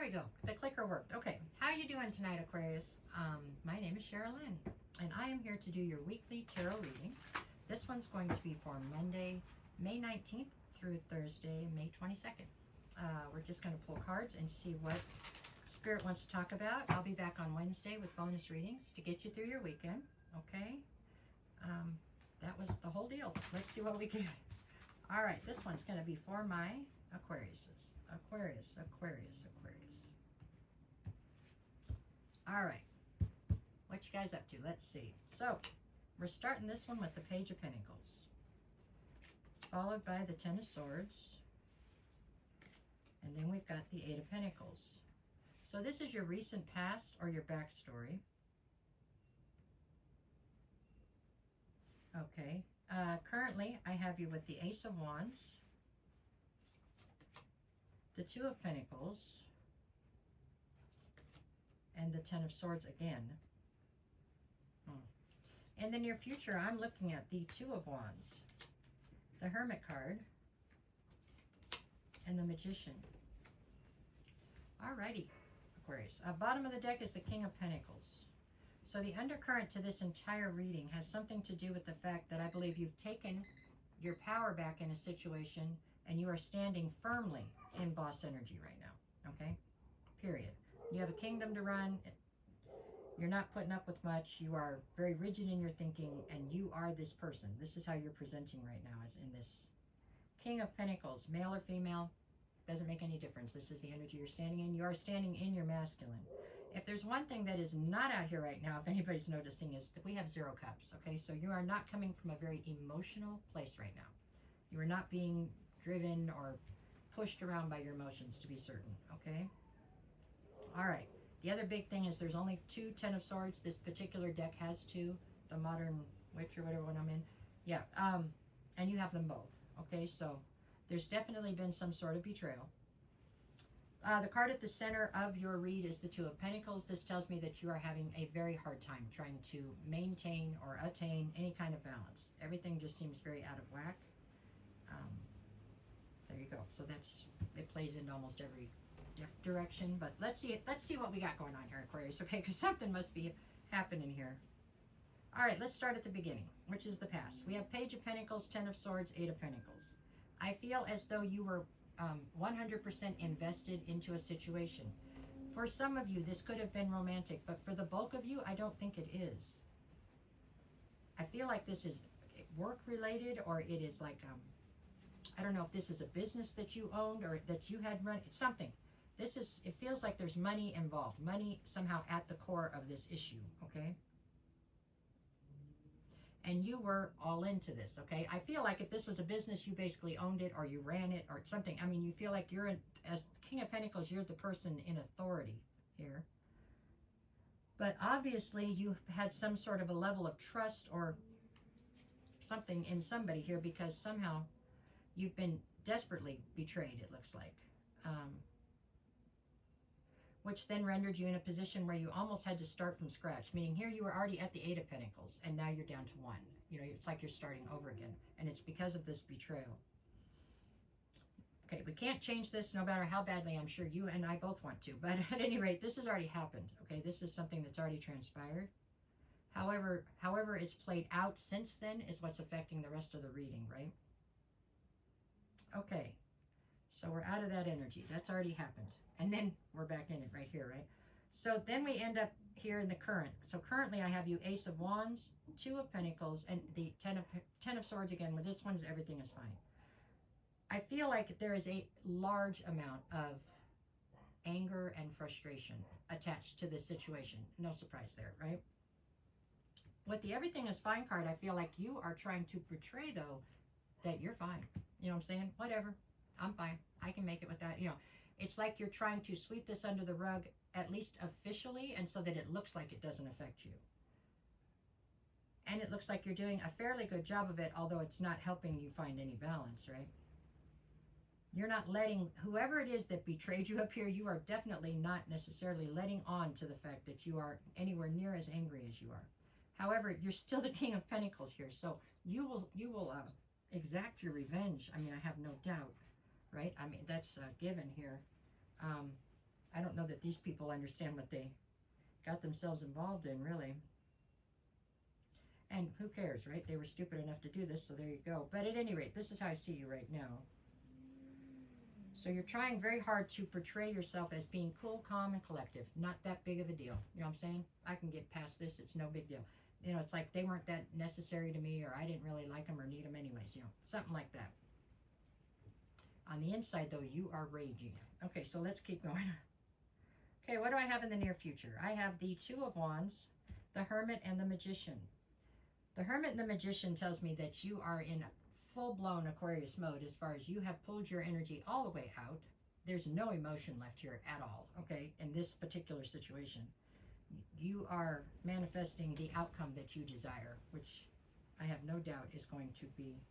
we go. The clicker worked. Okay, how you doing tonight, Aquarius? My name is Sherilyn, and I am here to do your weekly tarot reading. This one's going to be for Monday, May 19th through Thursday, May 22nd. We're just going to pull cards and see what Spirit wants to talk about. I'll be back on Wednesday with bonus readings to get you through your weekend, okay? That was the whole deal. Let's see what we get. All right, this one's going to be for my Aquariuses. Aquarius. All right, what you guys up to? Let's see. So, we're starting this one with the Page of Pentacles, followed by the Ten of Swords, and then we've got the Eight of Pentacles. So this is your recent past or your backstory. Okay. Currently, I have you with the Ace of Wands, the Two of Pentacles, and the Ten of Swords again. In the near future, I'm looking at the Two of Wands, the Hermit card, and the Magician. Alrighty, Aquarius. Bottom of the deck is the King of Pentacles. So the undercurrent to this entire reading has something to do with the fact that I believe you've taken your power back in a situation and you are standing firmly in boss energy right now, okay? Period. You have a kingdom to run. You're not putting up with much. You are very rigid in your thinking, and you are this person. This is how you're presenting right now, is in this King of Pentacles, male or female, doesn't make any difference. This is the energy you're standing in. You are standing in your masculine. If there's one thing that is not out here right now, if anybody's noticing, is that we have 0 cups, okay? So you are not coming from a very emotional place right now. You are not being driven or pushed around by your emotions, to be certain, okay? All right. The other big thing is there's only 2 Ten of Swords. This particular deck has 2, the Modern Witch or whatever one I'm in. Yeah, and you have them both, okay? So there's definitely been some sort of betrayal. The card at the center of your read is the Two of Pentacles. This tells me that you are having a very hard time trying to maintain or attain any kind of balance. Everything just seems very out of whack. There you go. So it plays into almost every direction. But let's see what we got going on here, Aquarius. Okay, because something must be happening here. All right, let's start at the beginning, which is the past. We have Page of Pentacles, Ten of Swords, Eight of Pentacles. I feel as though you were 100% invested into a situation. For some of you, this could have been romantic, but for the bulk of you, I don't think it is. I feel like this is work related, or it is like, I don't know if this is a business that you owned or that you had run, something. It feels like there's money involved, money somehow at the core of this issue, okay? And you were all into this, okay? I feel like if this was a business, you basically owned it or you ran it or something. I mean, you feel like you're, as King of Pentacles, you're the person in authority here. But obviously, you had some sort of a level of trust or something in somebody here, because somehow you've been desperately betrayed, it looks like. Which then rendered you in a position where you almost had to start from scratch, meaning here you were already at the Eight of Pentacles, and now you're down to 1. You know, it's like you're starting over again, and it's because of this betrayal. Okay, we can't change this no matter how badly I'm sure you and I both want to, but at any rate, this has already happened, okay? This is something that's already transpired. However it's played out since then is what's affecting the rest of the reading, right? Okay, so we're out of that energy. That's already happened. And then we're back in it right here, right? So then we end up here in the current. So currently I have you Ace of Wands, Two of Pentacles, and the Ten of Swords again. With this one's everything is fine. I feel like there is a large amount of anger and frustration attached to this situation. No surprise there, right? With the everything is fine card, I feel like you are trying to portray, though, that you're fine. You know what I'm saying? Whatever. I'm fine. I can make it with that. You know, it's like you're trying to sweep this under the rug, at least officially, and so that it looks like it doesn't affect you. And it looks like you're doing a fairly good job of it, although it's not helping you find any balance, right? You're not letting, whoever it is that betrayed you up here, you are definitely not necessarily letting on to the fact that you are anywhere near as angry as you are. However, you're still the King of Pentacles here, so you will exact your revenge. I mean, I have no doubt, right? I mean, that's given here. I don't know that these people understand what they got themselves involved in, really. And who cares, right? They were stupid enough to do this, so there you go. But at any rate, this is how I see you right now. So you're trying very hard to portray yourself as being cool, calm, and collective. Not that big of a deal. You know what I'm saying? I can get past this. It's no big deal. You know, it's like they weren't that necessary to me, or I didn't really like them or need them anyways. You know, something like that. On the inside, though, you are raging. Okay, so let's keep going. Okay, what do I have in the near future? I have the Two of Wands, the Hermit, and the Magician. The Hermit and the Magician tells me that you are in full-blown Aquarius mode as far as you have pulled your energy all the way out. There's no emotion left here at all, okay, in this particular situation. You are manifesting the outcome that you desire, which I have no doubt is going to be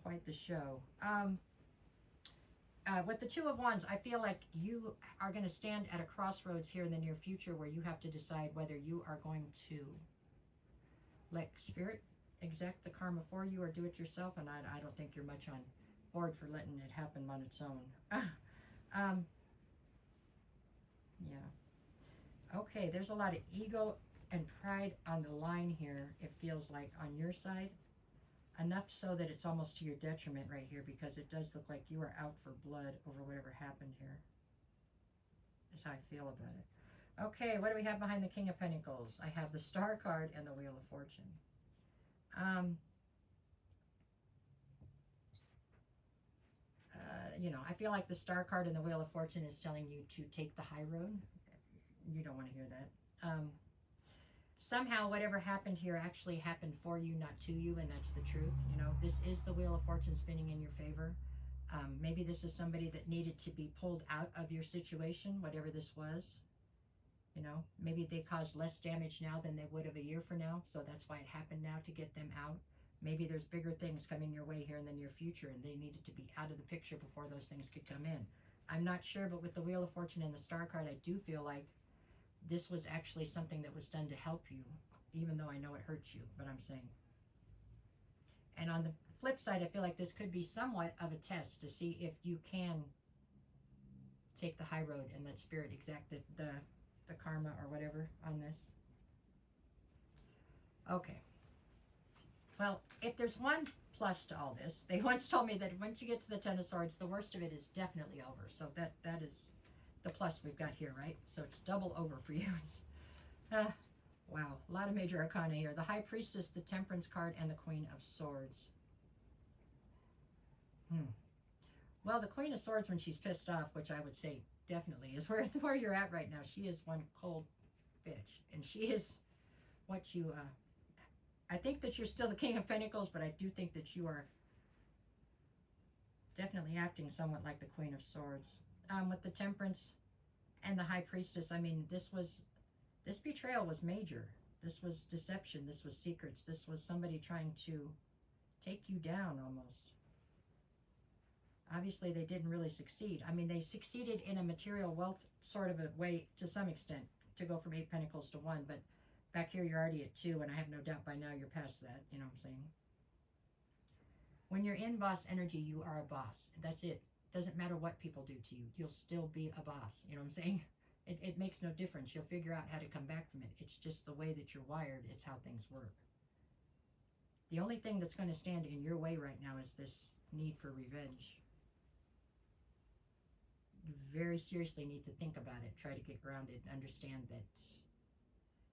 quite the show. With the Two of Wands, I feel like you are going to stand at a crossroads here in the near future where you have to decide whether you are going to let Spirit exact the karma for you or do it yourself, and I don't think you're much on board for letting it happen on its own. Yeah. Okay, there's a lot of ego and pride on the line here, it feels like, on your side. Enough so that it's almost to your detriment right here, because it does look like you are out for blood over whatever happened here. That's how I feel about it. Okay, what do we have behind the King of Pentacles? I have the Star card and the Wheel of Fortune. You know, I feel like the Star card and the Wheel of Fortune is telling you to take the high road. You don't want to hear that. Somehow whatever happened here actually happened for you, not to you, and that's the truth. You know, this is the Wheel of Fortune spinning in your favor. Maybe this is somebody that needed to be pulled out of your situation, whatever this was. You know, maybe they caused less damage now than they would have a year from now, so that's why it happened now, to get them out. Maybe there's bigger things coming your way here in the near future, and they needed to be out of the picture before those things could come in. I'm not sure, but with the Wheel of Fortune and the Star card, I do feel like this was actually something that was done to help you, even though I know it hurts you, but I'm saying. And on the flip side, I feel like this could be somewhat of a test to see if you can take the high road and let Spirit exact the karma or whatever on this. Okay. Well, if there's one plus to all this, they once told me that once you get to the Ten of Swords, the worst of it is definitely over. So that is the plus we've got here, right? So it's double over for you. Wow, a lot of major arcana here. The High Priestess, the Temperance card, and the Queen of Swords. Well, the Queen of Swords, when she's pissed off, which I would say definitely is where you're at right now, she is one cold bitch. And she is what you... I think that you're still the King of Pentacles, but I do think that you are definitely acting somewhat like the Queen of Swords. With the Temperance and the High Priestess, I mean, this betrayal was major. This was deception. This was secrets. This was somebody trying to take you down almost. Obviously, they didn't really succeed. I mean, they succeeded in a material wealth sort of a way to some extent to go from 8 Pentacles to 1, but back here, you're already at 2, and I have no doubt by now you're past that. You know what I'm saying? When you're in boss energy, you are a boss. That's it. Doesn't matter what people do to you. You'll still be a boss. You know what I'm saying? It makes no difference. You'll figure out how to come back from it. It's just the way that you're wired. It's how things work. The only thing that's going to stand in your way right now is this need for revenge. You very seriously need to think about it. Try to get grounded. Understand that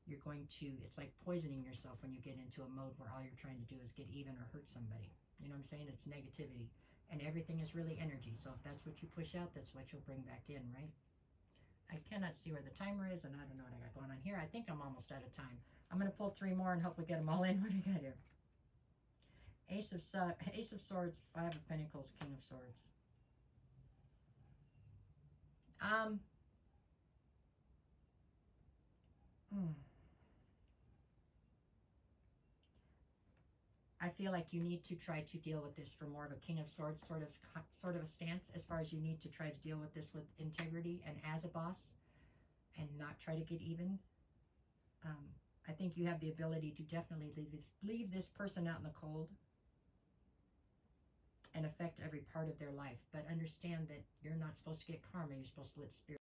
you're going to, it's like poisoning yourself when you get into a mode where all you're trying to do is get even or hurt somebody. You know what I'm saying? It's negativity. And everything is really energy. So if that's what you push out, that's what you'll bring back in, right? I cannot see where the timer is, and I don't know what I got going on here. I think I'm almost out of time. I'm going to pull 3 more and hope we get them all in. What do we got here? Ace of Swords, 5 of Pentacles, King of Swords. I feel like you need to try to deal with this for more of a King of Swords sort of a stance, as far as you need to try to deal with this with integrity and as a boss, and not try to get even. I think you have the ability to definitely leave this person out in the cold and affect every part of their life, but understand that you're not supposed to get karma. You're supposed to let Spirit